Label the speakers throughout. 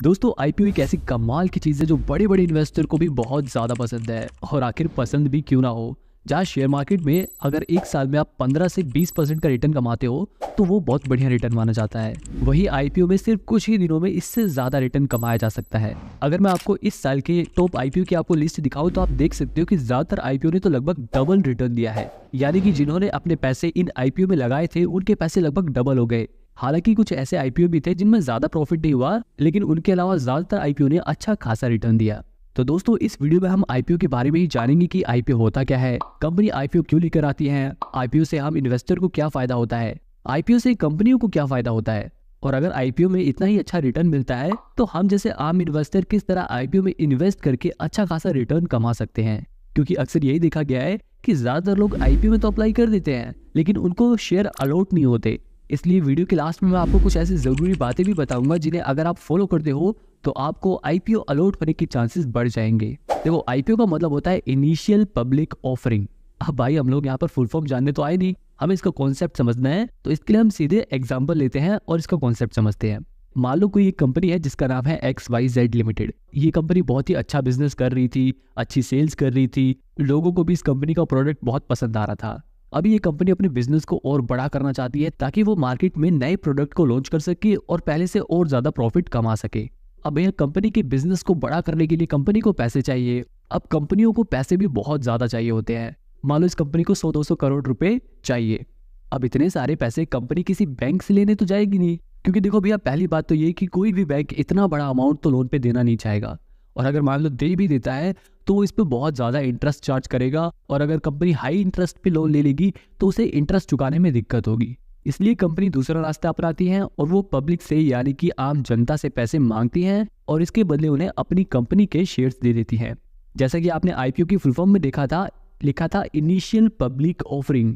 Speaker 1: दोस्तों आईपीओ एक ऐसी कमाल की चीज़ है जो बड़े बड़े इन्वेस्टर को भी बहुत ज़्यादा पसंद है। और आखिर पसंद भी क्यों ना हो, जहाँ शेयर मार्केट में अगर एक साल में आप 15 से 20% का रिटर्न कमाते हो तो वो बहुत बढ़िया रिटर्न माना जाता है। वही आईपीओ में सिर्फ कुछ ही दिनों में इससे ज़्यादा रिटर्न कमाया जा सकता है। अगर मैं आपको इस साल के टॉप आईपीओ की आपको लिस्ट दिखाऊं तो आप देख सकते हो कि ज़्यादातर आईपीओ ने तो लगभग डबल रिटर्न दिया है। यानी कि जिन्होंने अपने पैसे इन आईपीओ में लगाए थे उनके पैसे लगभग डबल हो गए। हालांकि कुछ ऐसे आईपीओ भी थे जिनमें ज्यादा प्रॉफिट नहीं हुआ, लेकिन उनके अलावा ज्यादातर आईपीओ ने अच्छा खासा रिटर्न दिया। तो दोस्तों इस वीडियो में हम आईपीओ के बारे में ही जानेंगे कि आईपीओ होता क्या है, कंपनी आईपीओ क्यों लेकर आती है, आईपीओ से हम इन्वेस्टर को क्या फायदा होता है, आईपीओ से कंपनियों को क्या फायदा होता है, और अगर आईपीओ में इतना ही अच्छा रिटर्न मिलता है तो हम जैसे आम इन्वेस्टर किस तरह आईपीओ में इन्वेस्ट करके अच्छा खासा रिटर्न कमा सकते हैं। क्योंकि अक्सर यही देखा गया है कि ज्यादातर लोग आईपीओ में तो अप्लाई कर देते हैं लेकिन उनको शेयर अलॉट नहीं होते। इसलिए वीडियो के लास्ट में मैं आपको कुछ ऐसी जरूरी बातें भी बताऊंगा जिन्हें अगर आप फॉलो करते हो तो आपको आईपीओ अलॉट होने के चांसेस बढ़ जाएंगे। देखो आईपीओ का मतलब होता है इनिशियल पब्लिक ऑफरिंग। अब भाई हम लोग यहाँ पर फुल फॉर्म जानने तो आए नहीं, हमें इसका कॉन्सेप्ट समझना है, तो इसके लिए हम सीधे एग्जाम्पल लेते हैं और इसका कॉन्सेप्ट समझते हैं। मान लो कोई एक कंपनी है जिसका नाम है XYZ लिमिटेड। ये कंपनी बहुत ही अच्छा बिजनेस कर रही थी, अच्छी सेल्स कर रही थी, लोगों को भी इस कंपनी का प्रोडक्ट बहुत पसंद आ रहा था। अभी ये कंपनी अपने बिजनेस को और बड़ा करना चाहती है ताकि वो मार्केट में नए प्रोडक्ट को लॉन्च कर सके और पहले से और ज्यादा प्रॉफिट कमा सके। अब यह कंपनी के बिजनेस को बड़ा करने के लिए कंपनी को पैसे चाहिए। अब कंपनियों को पैसे भी बहुत ज्यादा चाहिए होते हैं। मान लो इस कंपनी को 100-200 करोड़ रुपए चाहिए। अब इतने सारे पैसे कंपनी किसी बैंक से लेने तो जाएगी नहीं, क्योंकि देखो भैया पहली बात तो ये कि कोई भी बैंक इतना बड़ा अमाउंट तो लोन पे देना नहीं चाहेगा, और अगर मान लो दे भी देता है तो वो इस पे बहुत ज़्यादा इंटरेस्ट चार्ज करेगा, और अगर कंपनी हाई इंटरेस्ट पे लोन ले लेगी तो उसे इंटरेस्ट चुकाने में दिक्कत होगी। इसलिए कंपनी दूसरा रास्ता अपनाती है और वो पब्लिक से यानी कि आम जनता से पैसे मांगती हैं और इसके बदले उन्हें अपनी कंपनी के शेयर्स दे देती है। जैसा कि आपने आईपीओ की फुल फॉर्म में देखा था, लिखा था इनिशियल पब्लिक ऑफरिंग।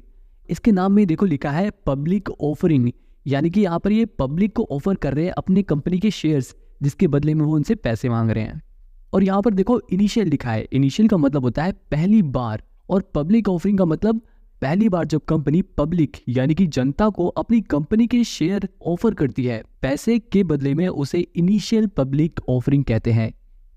Speaker 1: इसके नाम में देखो लिखा है पब्लिक ऑफरिंग, यानी कि यहाँ पर ये पब्लिक को ऑफर कर रहे हैं अपनी कंपनी के शेयर्स, जिसके बदले में वो उनसे पैसे मांग रहे हैं। और यहाँ पर देखो इनिशियल लिखा है। इनिशियल का मतलब होता है पहली बार, और पब्लिक ऑफरिंग का मतलब पहली बार जब कंपनी पब्लिक यानी कि जनता को अपनी कंपनी के शेयर ऑफर करती है पैसे के बदले में, उसे इनिशियल पब्लिक ऑफरिंग कहते हैं,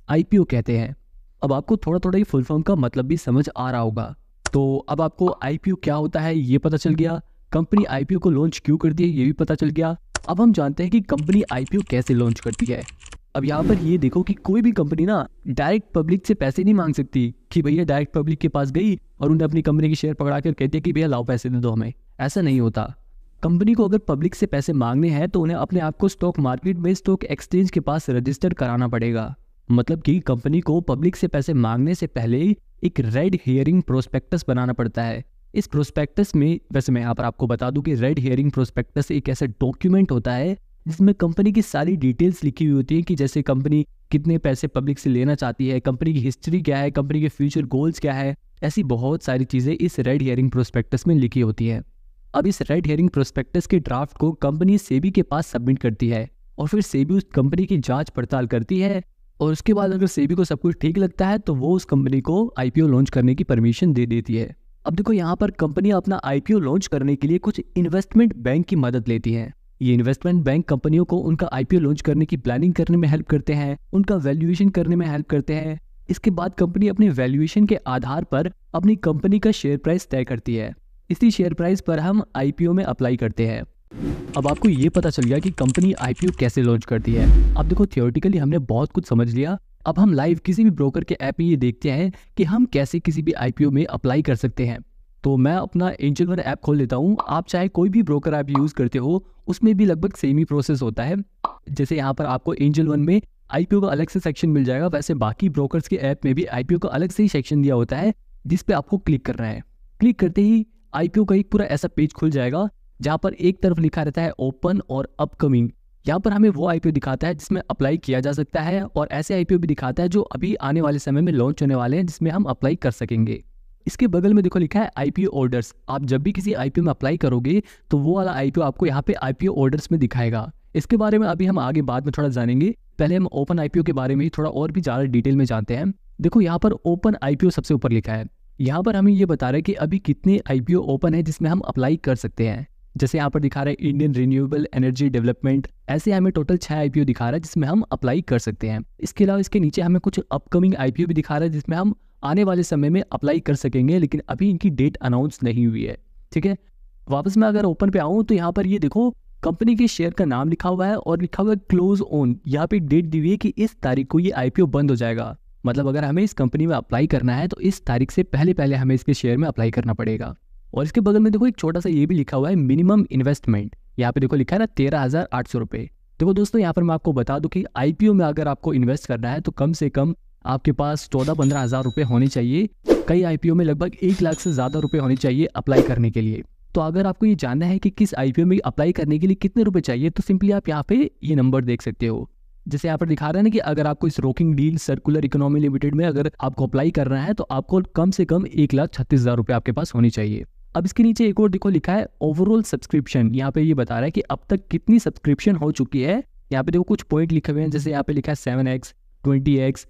Speaker 1: आईपीओ कहते हैं। अब आपको थोड़ा थोड़ा ये फुल फॉर्म का मतलब भी समझ आ रहा होगा। तो अब आपको आईपीओ क्या होता है ये पता चल गया, कंपनी आईपीओ को लॉन्च क्यों करती है ये भी पता चल गया। अब हम जानते हैं कि कंपनी आईपीओ कैसे लॉन्च करती है। अब यहाँ पर ये देखो कि कोई भी कंपनी ना डायरेक्ट पब्लिक से पैसे नहीं मांग सकती कि भैया डायरेक्ट पब्लिक के पास गई और उन्हें अपनी कंपनी के शेयर पकड़ा कर कहती है कि भैया लाओ पैसे दे दो हमें। ऐसा नहीं होता। कंपनी को अगर पब्लिक से पैसे मांगने हैं तो उन्हें अपने आप को स्टॉक मार्केट में स्टॉक एक्सचेंज के पास रजिस्टर कराना पड़ेगा। मतलब कि कंपनी को पब्लिक से पैसे मांगने से पहले एक रेड हियरिंग प्रोस्पेक्टस बनाना पड़ता है। इस प्रोस्पेक्टस में, वैसे मैं यहाँ पर आपको बता दूं कि रेड हियरिंग प्रोस्पेक्टस एक ऐसा डॉक्यूमेंट होता है जिसमें कंपनी की सारी डिटेल्स लिखी हुई होती है कि जैसे कंपनी कितने पैसे पब्लिक से लेना चाहती है, कंपनी की हिस्ट्री क्या है, कंपनी के फ्यूचर गोल्स क्या है, ऐसी बहुत सारी चीज़ें इस रेड हियरिंग प्रोस्पेक्टस में लिखी होती हैं। अब इस रेड हियरिंग प्रोस्पेक्टस के ड्राफ्ट को कंपनी सेबी के पास सबमिट करती है और फिर सेबी उस कंपनी की जांच पड़ताल करती है, और उसके बाद अगर सेबी को सब कुछ ठीक लगता है तो वो उस कंपनी को आईपीओ लॉन्च करने की परमिशन दे देती है। अब देखो यहाँ पर कंपनी अपना आईपीओ लॉन्च करने के लिए कुछ इन्वेस्टमेंट बैंक की मदद लेती है। ये इन्वेस्टमेंट बैंक कंपनियों को उनका आईपीओ लॉन्च करने की प्लानिंग करने में हेल्प करते हैं, उनका वैल्यूएशन करने में हेल्प करते हैं। इसके बाद कंपनी अपने वैल्यूएशन के आधार पर अपनी कंपनी का शेयर प्राइस तय करती है। इसी शेयर प्राइस पर हम आईपीओ में अप्लाई करते हैं। अब आपको ये पता चल गया कि कंपनी आईपीओ कैसे लॉन्च करती है। अब देखो थियोरेटिकली हमने बहुत कुछ समझ लिया। अब हम लाइव किसी भी ब्रोकर के ऐप में ये देखते हैं कि हम कैसे किसी भी आईपीओ में अप्लाई कर सकते हैं। तो मैं अपना एंजल वन ऐप खोल लेता हूँ। आप चाहे कोई भी ब्रोकर ऐप यूज करते हो उसमें भी लगभग सेम ही प्रोसेस होता है। जैसे यहाँ पर आपको एंजल वन में आईपीओ का अलग से सेक्शन मिल जाएगा, वैसे बाकी ब्रोकर्स के ऐप में भी आईपीओ का अलग से ही सेक्शन दिया होता है जिस पे आपको क्लिक करना है। क्लिक करते ही आईपीओ का एक पूरा ऐसा पेज खुल जाएगा जहाँ पर एक तरफ लिखा रहता है ओपन और अपकमिंग। यहाँ पर हमें वो आईपीओ दिखाता है जिसमें अप्लाई किया जा सकता है, और ऐसे आईपीओ भी दिखाता है जो अभी आने वाले समय में लॉन्च होने वाले हैं जिसमें हम अप्लाई कर सकेंगे। इसके बगल में देखो लिखा है आईपीओ ऑर्डर्स। आप जब भी किसी आईपीओ में अप्लाई करोगे तो वो वाला आईपीओ आपको यहाँ पे आईपीओ ऑर्डर्स में दिखाएगा। इसके बारे में अभी हम आगे बाद में थोड़ा जानेंगे, पहले हम ओपन आईपीओ के बारे में ही थोड़ा और भी ज़्यादा डिटेल में जानते हैं। देखो यहाँ पर ओपन आईपीओ सबसे ऊपर लिखा है। यहाँ पर हमें ये बता रहे हैं कि अभी कितने आईपीओ ओपन है जिसमें हम अप्लाई कर सकते हैं। जैसे यहाँ पर दिखा रहा है इंडियन रिन्यूएबल एनर्जी डेवलपमेंट। ऐसे हमें टोटल 6 आईपीओ दिखा रहा है जिसमें हम अप्लाई कर सकते हैं। इसके अलावा इसके नीचे हमें कुछ अपकमिंग आईपीओ भी दिखा रहा है जिसमें हम आने वाले समय में अप्लाई कर सकेंगे, लेकिन अभी इनकी डेट अनाउंस नहीं हुई है। ठीक है, वापस मैं अगर ओपन पे आऊँ तो यहाँ पर ये देखो कंपनी के शेयर का नाम लिखा हुआ है और लिखा हुआ है क्लोज ऑन। यहाँ पे डेट दी हुई है कि इस तारीख को ये आईपीओ बंद हो जाएगा। मतलब अगर हमें इस कंपनी में अप्लाई करना है तो इस तारीख से पहले पहले हमें इसके शेयर में अप्लाई करना पड़ेगा। और इसके बगल में देखो एक छोटा सा ये भी लिखा हुआ है मिनिमम इन्वेस्टमेंट। यहाँ पे देखो लिखा है ना 13,800 रुपये। देखो दोस्तों, यहाँ पर मैं आपको बता दूं कि आईपीओ में अगर आपको इन्वेस्ट करना है तो कम से कम आपके पास 14-15 हज़ार रुपये होने चाहिए। कई आईपीओ में लगभग 1 लाख से ज़्यादा रुपये होने चाहिए अप्लाई करने के लिए। तो अगर आपको ये जानना है कि किस आईपीओ में अप्लाई करने के लिए कितने रुपए चाहिए तो सिंपली आप यहाँ पे ये नंबर देख सकते हो। जैसे यहाँ पर दिखा रहा है ना कि अगर आपको इस rocking deal circular economy limited में अगर आपको अप्लाई करना है तो आपको कम से कम 1,36,000 रुपये आपके पास होनी चाहिए। अब इसके नीचे एक और देखो लिखा है ओवरऑल सब्सक्रिप्शन। यहाँ पे ये बता रहा है कि अब तक कितनी सब्सक्रिप्शन हो चुकी है। यहाँ पे देखो कुछ पॉइंट लिखे हुए हैं, जैसे यहाँ पे लिखा है 7x, 20x,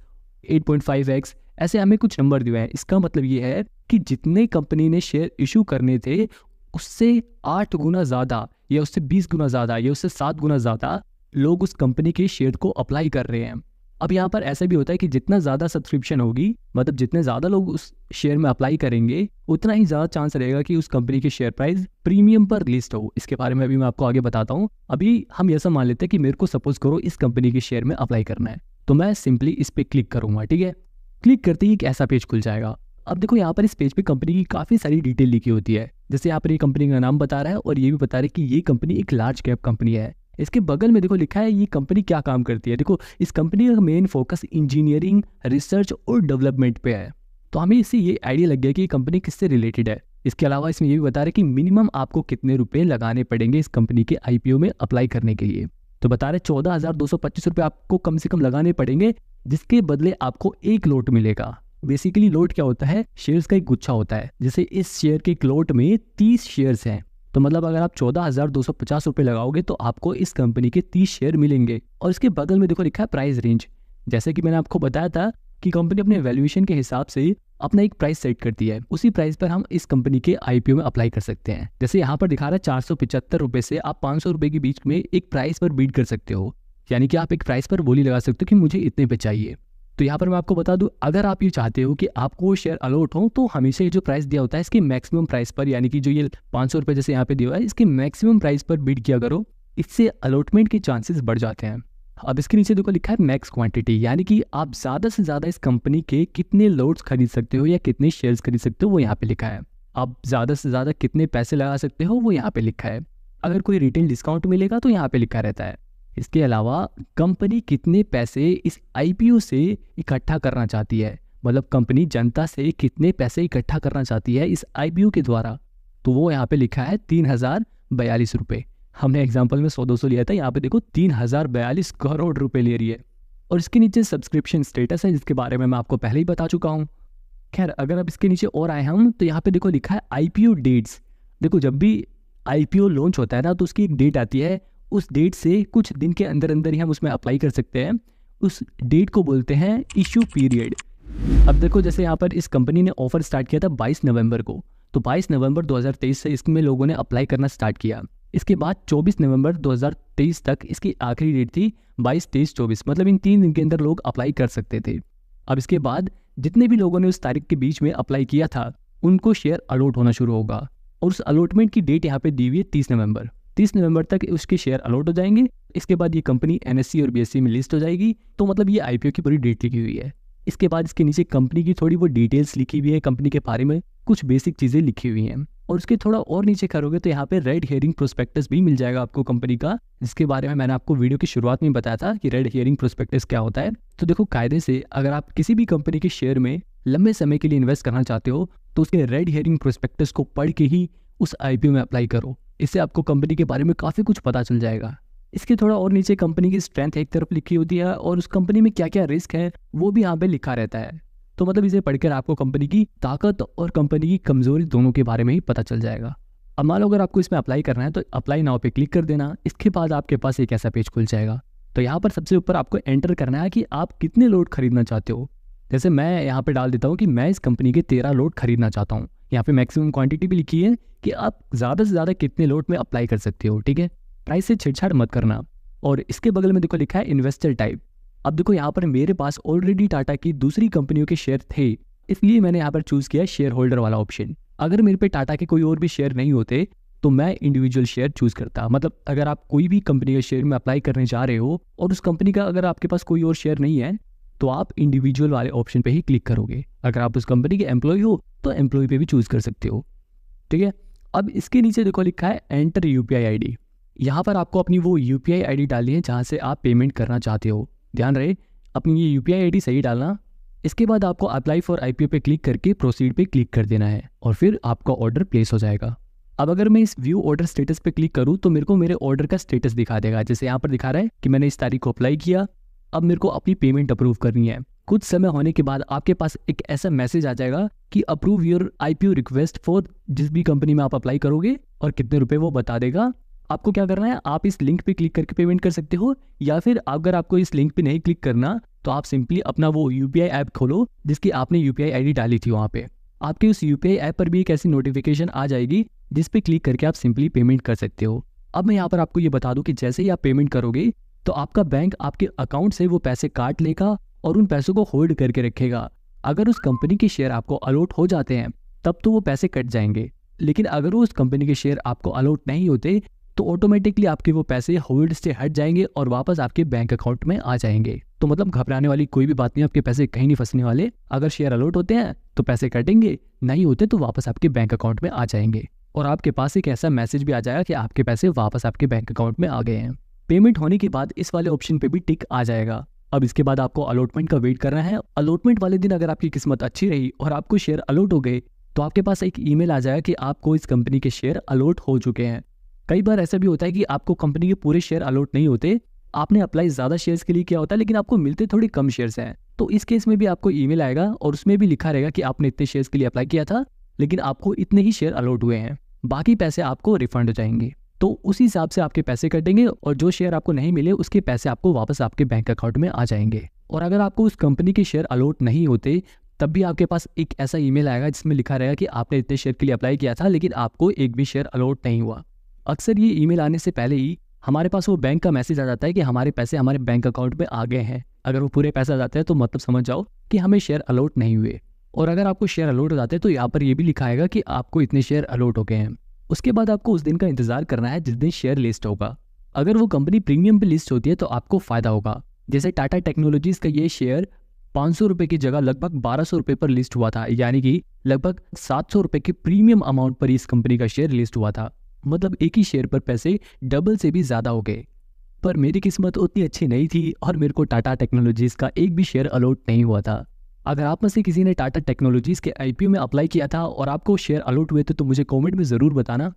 Speaker 1: 8.5x, ऐसे हमें कुछ नंबर दिए हैं। इसका मतलब ये है कि जितने कंपनी ने शेयर इशू करने थे उससे 8 गुना ज़्यादा या उससे 20 गुना ज़्यादा या उससे 7 गुना ज़्यादा लोग उस कंपनी के शेयर को अप्लाई कर रहे हैं। अब यहाँ पर ऐसा भी होता है कि जितना ज़्यादा सब्सक्रिप्शन होगी, मतलब जितने ज़्यादा लोग उस शेयर में अप्लाई करेंगे, उतना ही ज़्यादा चांस रहेगा कि उस कंपनी की शेयर प्राइस प्रीमियम पर लिस्ट हो। इसके बारे में अभी मैं आपको आगे बताता हूँ। अभी हम ऐसा मान लेते हैं कि मेरे को सपोज करो इस कंपनी के शेयर में अप्लाई करना है, तो मैं सिंपली इस पर क्लिक करूँगा। ठीक है, क्लिक करते ही एक ऐसा पेज खुल जाएगा। अब देखो यहाँ पर इस पेज पे कंपनी की काफ़ी सारी डिटेल लिखी होती है। जैसे यहाँ पर ये कंपनी का नाम बता रहा है और ये भी बता रहा है कि ये कंपनी एक लार्ज कैप कंपनी है। इसके बगल में देखो लिखा है ये कंपनी क्या काम करती है। देखो इस कंपनी का मेन फोकस इंजीनियरिंग, रिसर्च और डेवलपमेंट पे है। तो हमें इससे ये आइडिया लग गया कि ये कंपनी किससे रिलेटेड है। इसके अलावा इसमें ये भी बता रहा है कि मिनिमम आपको कितने रुपए लगाने पड़ेंगे इस कंपनी के आईपीओ में अप्लाई करने के लिए। तो बता रहे 14,225 रुपये आपको कम से कम लगाने पड़ेंगे, जिसके बदले आपको एक लोट मिलेगा। बेसिकली लोट क्या होता है, शेयर्स का एक गुच्छा होता है। जैसे इस शेयर के एक लोट में 30 शेयर्स हैं, तो मतलब अगर आप 14,250 रुपये लगाओगे तो आपको इस कंपनी के 30 शेयर मिलेंगे। और इसके बगल में देखो लिखा है प्राइस रेंज। जैसे कि मैंने आपको बताया था कि कंपनी अपने वैल्यूएशन के हिसाब से अपना एक प्राइस सेट करती है, उसी प्राइस पर हम इस कंपनी के आईपीओ में अप्लाई कर सकते हैं। जैसे यहाँ पर दिखा रहा है 475 रुपये से आप 500 रुपये के बीच में एक प्राइस पर बीट कर सकते हो। यानी कि आप एक प्राइस पर बोली लगा सकते हो कि मुझे इतने पे चाहिए। तो यहाँ पर मैं आपको बता दूं, अगर आप ये चाहते हो कि आपको शेयर अलॉट हो तो हमेशा ये जो प्राइस दिया होता है इसके मैक्सिमम प्राइस पर, यानी कि जो ये 500 रुपये जैसे यहाँ पे दिया हुआ है, इसके मैक्सिमम प्राइस पर बीट किया करो। इससे अलॉटमेंट के चांसेस बढ़ जाते हैं। अब इसके नीचे देखो लिखा है मैक्स क्वांटिटी, यानी कि आप ज़्यादा से ज़्यादा इस कंपनी के कितने लोट्स खरीद सकते हो या कितने शेयर्स खरीद सकते हो वो यहाँ पे लिखा है। आप ज़्यादा से ज़्यादा कितने पैसे लगा सकते हो वो यहाँ पे लिखा है। अगर कोई रिटेल डिस्काउंट मिलेगा तो यहाँ पे लिखा रहता है। इसके अलावा कंपनी कितने पैसे इस आईपीओ से इकट्ठा करना चाहती है, मतलब कंपनी जनता से कितने पैसे इकट्ठा करना चाहती है इस आईपीओ के द्वारा, तो वो यहाँ पे लिखा है 3,042 रुपये। हमने एग्जांपल में 100-200 लिया था, यहाँ पे देखो 3,042 करोड़ रुपए ले रही है। और इसके नीचे सब्सक्रिप्शन स्टेटस है जिसके बारे में मैं आपको पहले ही बता चुका हूँ। खैर अगर अब इसके नीचे और आए हम तो यहाँ पे देखो लिखा है आईपीओ डेट्स। देखो जब भी आईपीओ लॉन्च होता है ना तो उसकी एक डेट आती है, उस डेट से कुछ दिन के अंदर अंदर ही हम उसमें अप्लाई कर सकते हैं। उस डेट को बोलते हैं इशू पीरियड। अब देखो जैसे यहाँ पर इस कंपनी ने ऑफर स्टार्ट किया था 22 नवंबर को, तो 22 नवंबर 2023 से इसमें लोगों ने अप्लाई करना स्टार्ट किया। इसके बाद 24 नवंबर 2023 तक इसकी आखिरी डेट थी 22, 23, 24, मतलब इन 3 दिन के अंदर लोग अप्लाई कर सकते थे। अब इसके बाद जितने भी लोगों ने उस तारीख के बीच में अप्लाई किया था उनको शेयर अलॉट होना शुरू होगा। और उस अलॉटमेंट की डेट यहाँ पे दी हुई है 30 नवंबर। 30 नवंबर तक उसके शेयर अलॉट हो जाएंगे। इसके बाद ये कंपनी एनएससी और बीएससी में लिस्ट हो जाएगी। तो मतलब ये आईपीओ की पूरी डेट लिखी हुई है। इसके बाद इसके नीचे कंपनी की थोड़ी वो डिटेल्स लिखी हुई है, कंपनी के बारे में कुछ बेसिक चीज़ें लिखी हुई हैं। और उसके थोड़ा और नीचे करोगे तो यहाँ पे रेड हेयरिंग प्रोस्पेक्टस भी मिल जाएगा आपको कंपनी का, जिसके बारे में मैंने आपको वीडियो की शुरुआत में बताया था कि रेड हेयरिंग प्रोस्पेक्टस क्या होता है। तो देखो कायदे से अगर आप किसी भी कंपनी के शेयर में लंबे समय के लिए इन्वेस्ट करना चाहते हो तो उसके रेड हेयरिंग प्रोस्पेक्टस को पढ़ के ही उस आईपीओ में अप्लाई करो। इससे आपको कंपनी के बारे में काफ़ी कुछ पता चल जाएगा। इसके थोड़ा और नीचे कंपनी की स्ट्रेंथ एक तरफ लिखी होती है और उस कंपनी में क्या क्या रिस्क है वो भी यहाँ पे लिखा रहता है। तो मतलब इसे पढ़कर आपको कंपनी की ताकत और कंपनी की कमजोरी दोनों के बारे में ही पता चल जाएगा। अब मान लो अगर आपको इसमें अप्लाई करना है तो अप्लाई नाउ पे क्लिक कर देना। इसके बाद आपके पास एक ऐसा पेज खुल जाएगा। तो यहाँ पर सबसे ऊपर आपको एंटर करना है कि आप कितने लोट खरीदना चाहते हो। जैसे मैं यहाँ पे डाल देता हूँ कि मैं इस कंपनी के 13 लोट खरीदना चाहता हूँ। यहाँ पे मैक्सिमम क्वांटिटी भी लिखी है कि आप ज़्यादा से ज़्यादा कितने लॉट में अप्लाई कर सकते हो, ठीक है। प्राइस से छेड़छाड़ मत करना। और इसके बगल में देखो लिखा है इन्वेस्टर टाइप। अब देखो यहाँ पर मेरे पास ऑलरेडी टाटा की दूसरी कंपनियों के शेयर थे, इसलिए मैंने यहाँ पर चूज़ किया शेयर होल्डर वाला ऑप्शन। अगर मेरे पे टाटा के कोई और भी शेयर नहीं होते तो मैं इंडिविजुअल शेयर चूज़ करता। मतलब अगर आप कोई भी कंपनी के शेयर में अप्लाई करने जा रहे हो और उस कंपनी का अगर आपके पास कोई और शेयर नहीं है तो आप इंडिविजुअल वाले ऑप्शन पे ही क्लिक करोगे। अगर आप उस कंपनी के एम्प्लॉय हो तो एम्प्लॉय पे भी चूज़ कर सकते हो, ठीक है। अब इसके नीचे देखो लिखा है एंटर यूपीआई आईडी। यहाँ पर आपको अपनी वो यूपीआई आईडी डालनी है जहाँ से आप पेमेंट करना चाहते हो। ध्यान रहे अपनी ये यूपीआई आईडी सही डालना। इसके बाद आपको अप्लाई फॉर आईपीओ पे क्लिक करके प्रोसीड पे क्लिक कर देना है और फिर आपका ऑर्डर प्लेस हो जाएगा। अब अगर मैं इस व्यू ऑर्डर स्टेटस पे क्लिक करूँ तो मेरे को मेरे ऑर्डर का स्टेटस दिखा देगा। जैसे यहाँ पर दिखा रहा है कि मैंने इस तारीख को अप्लाई किया, अब मेरे को अपनी पेमेंट अप्रूव करनी है। कुछ समय होने के बाद आपके पास एक ऐसा मैसेज आ जाएगा कि approve your IPO request for जिस भी कंपनी में आप अप्लाई करोगे और कितने रुपए वो बता देगा। आपको क्या करना है, आप इस लिंक पे क्लिक करके पेमेंट कर सकते हो, या फिर अगर आपको इस लिंक पे नहीं क्लिक करना तो आप सिंपली अपना वो यूपीआई ऐप खोलो जिसकी आपने यूपीआई आईडी डाली थी। वहाँ पे आपके उस यूपीआई ऐप पर भी एक ऐसी नोटिफिकेशन आ जाएगी जिस पे क्लिक करके आप सिंपली पेमेंट कर सकते हो। अब मैं यहाँ पर आपको ये बता दूं कि जैसे ही आप पेमेंट करोगे तो आपका बैंक आपके अकाउंट से वो पैसे काट लेगा और उन पैसों को होल्ड करके रखेगा। अगर उस कंपनी के शेयर आपको अलॉट हो जाते हैं तब तो वो पैसे कट जाएंगे, लेकिन अगर उस कंपनी के शेयर आपको अलॉट नहीं होते तो ऑटोमेटिकली आपके वो पैसे होल्ड से हट जाएंगे और वापस आपके बैंक अकाउंट में आ जाएंगे। तो मतलब घबराने वाली कोई भी बात नहीं, आपके पैसे कहीं नहीं फंसने वाले। अगर शेयर अलॉट होते हैं तो पैसे कटेंगे, नहीं होते तो वापस आपके बैंक अकाउंट में आ जाएंगे और आपके पास एक ऐसा मैसेज भी आ जाएगा कि आपके पैसे वापस आपके बैंक अकाउंट में आ गए हैं। पेमेंट होने के बाद इस वाले ऑप्शन पे भी टिक आ जाएगा। अब इसके बाद आपको अलॉटमेंट का वेट करना है। अलॉटमेंट वाले दिन अगर आपकी किस्मत अच्छी रही और आपको शेयर अलॉट हो गए तो आपके पास एक ईमेल आ जाएगा कि आपको इस कंपनी के शेयर अलॉट हो चुके हैं। कई बार ऐसा भी होता है कि आपको कंपनी के पूरे शेयर अलॉट नहीं होते, आपने अप्लाई ज़्यादा शेयर्स के लिए किया होता है लेकिन आपको मिलते थोड़ी कम शेयर्स हैं। तो इस केस में भी आपको ईमेल आएगा और उसमें भी लिखा रहेगा कि आपने इतने शेयर्स के लिए अप्लाई किया था लेकिन आपको इतने ही शेयर अलॉट हुए हैं, बाकी पैसे आपको रिफंड हो जाएंगे। तो उस हिसाब से आपके पैसे कटेंगे और जो शेयर आपको नहीं मिले उसके पैसे आपको वापस आपके बैंक अकाउंट में आ जाएंगे। और अगर आपको उस कंपनी के शेयर अलॉट नहीं होते तब भी आपके पास एक ऐसा ईमेल आएगा जिसमें लिखा रहेगा कि आपने इतने शेयर के लिए अप्लाई किया था लेकिन आपको एक भी शेयर अलॉट नहीं हुआ। अक्सर ये ईमेल आने से पहले ही हमारे पास वो बैंक का मैसेज आ जाता है कि हमारे पैसे हमारे बैंक अकाउंट में आ गए हैं। अगर वो पूरे पैसे आ जाते हैं तो मतलब समझ जाओ कि हमें शेयर अलॉट नहीं हुए। और अगर आपको शेयर अलॉट हो जाते हैं तो यहाँ पर ये भी लिखा आएगा कि आपको इतने शेयर अलॉट हो गए हैं। उसके बाद आपको उस दिन का इंतजार करना है जिस दिन शेयर लिस्ट होगा। अगर वो कंपनी प्रीमियम पे लिस्ट होती है तो आपको फायदा होगा। जैसे टाटा टेक्नोलॉजीज का ये शेयर 500 रुपये की जगह लगभग 1200 रुपये पर लिस्ट हुआ था, यानी कि लगभग 700 रुपये के प्रीमियम अमाउंट पर इस कंपनी का शेयर लिस्ट हुआ था। मतलब एक ही शेयर पर पैसे डबल से भी ज़्यादा हो गए। पर मेरी किस्मत उतनी अच्छी नहीं थी और मेरे को टाटा टेक्नोलॉजीज का एक भी शेयर अलॉट नहीं हुआ था। अगर आप में से किसी ने टाटा टेक्नोलॉजीज के आईपीओ में अप्लाई किया था और आपको शेयर अलॉट हुए थे तो मुझे कमेंट में ज़रूर बताना।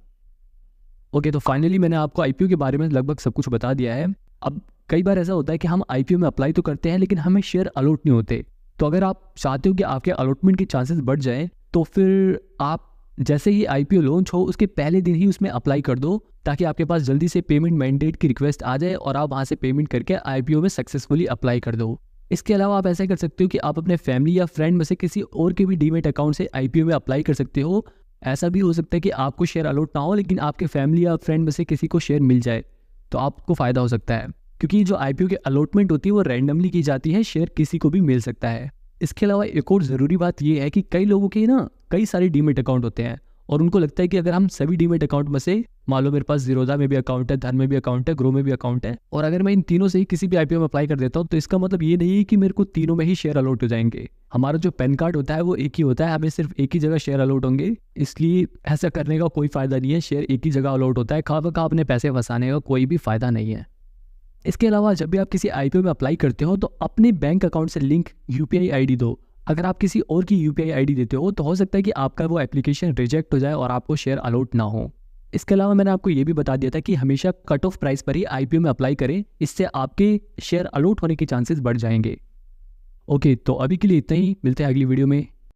Speaker 1: ओके, तो फाइनली मैंने आपको आईपीओ के बारे में लगभग सब कुछ बता दिया है। अब कई बार ऐसा होता है कि हम आईपीओ में अप्लाई तो करते हैं लेकिन हमें शेयर अलॉट नहीं होते। तो अगर आप चाहते हो कि आपके अलॉटमेंट के चांसेस बढ़ जाएं तो फिर आप जैसे ही आईपीओ लॉन्च हो उसके पहले दिन ही उसमें अप्लाई कर दो ताकि आपके पास जल्दी से पेमेंट मैंडेट की रिक्वेस्ट आ जाए और आप वहाँ से पेमेंट करके आईपीओ में सक्सेसफुली अप्लाई कर दो। इसके अलावा आप ऐसा कर सकते हो कि आप अपने फैमिली या फ्रेंड में से किसी और के भी डीमेट अकाउंट से आईपीओ में अप्लाई कर सकते हो। ऐसा भी हो सकता है कि आपको शेयर अलॉट ना हो लेकिन आपके फैमिली या फ्रेंड में से किसी को शेयर मिल जाए तो आपको फ़ायदा हो सकता है, क्योंकि जो आईपीओ की अलॉटमेंट होती है वो रैंडमली की जाती है, शेयर किसी को भी मिल सकता है। इसके अलावा एक और ज़रूरी बात यह है कि कई लोगों के ना कई सारे डीमेट अकाउंट होते हैं और उनको लगता है कि अगर हम सभी डीमेट अकाउंट में से, मान लो मेरे पास जीरोधा में भी अकाउंट है, धन में भी अकाउंट है, ग्रो में भी अकाउंट है, और अगर मैं इन तीनों से ही किसी भी आईपीओ में अप्लाई कर देता हूँ तो इसका मतलब ये नहीं है कि मेरे को तीनों में ही शेयर अलॉट हो जाएंगे। हमारा जो पैन कार्ड होता है वो एक ही होता है, हमें सिर्फ एक ही जगह शेयर अलॉट होंगे, इसलिए ऐसा करने का कोई फायदा नहीं है। शेयर एक ही जगह अलॉट होता है, खा अपने पैसे फंसाने का कोई भी फायदा नहीं है। इसके अलावा जब भी आप किसी आईपीओ में अप्लाई करते हो तो अपने बैंक अकाउंट से लिंक यूपीआई आईडी दो। अगर आप किसी और की यूपीआई आईडी देते हो तो हो सकता है कि आपका वो एप्लीकेशन रिजेक्ट हो जाए और आपको शेयर अलॉट ना हो। इसके अलावा मैंने आपको ये भी बता दिया था कि हमेशा कट ऑफ प्राइस पर ही आईपीओ में अप्लाई करें, इससे आपके शेयर अलॉट होने के चांसेस बढ़ जाएंगे। ओके, तो अभी के लिए इतना ही, मिलते हैं अगली वीडियो में।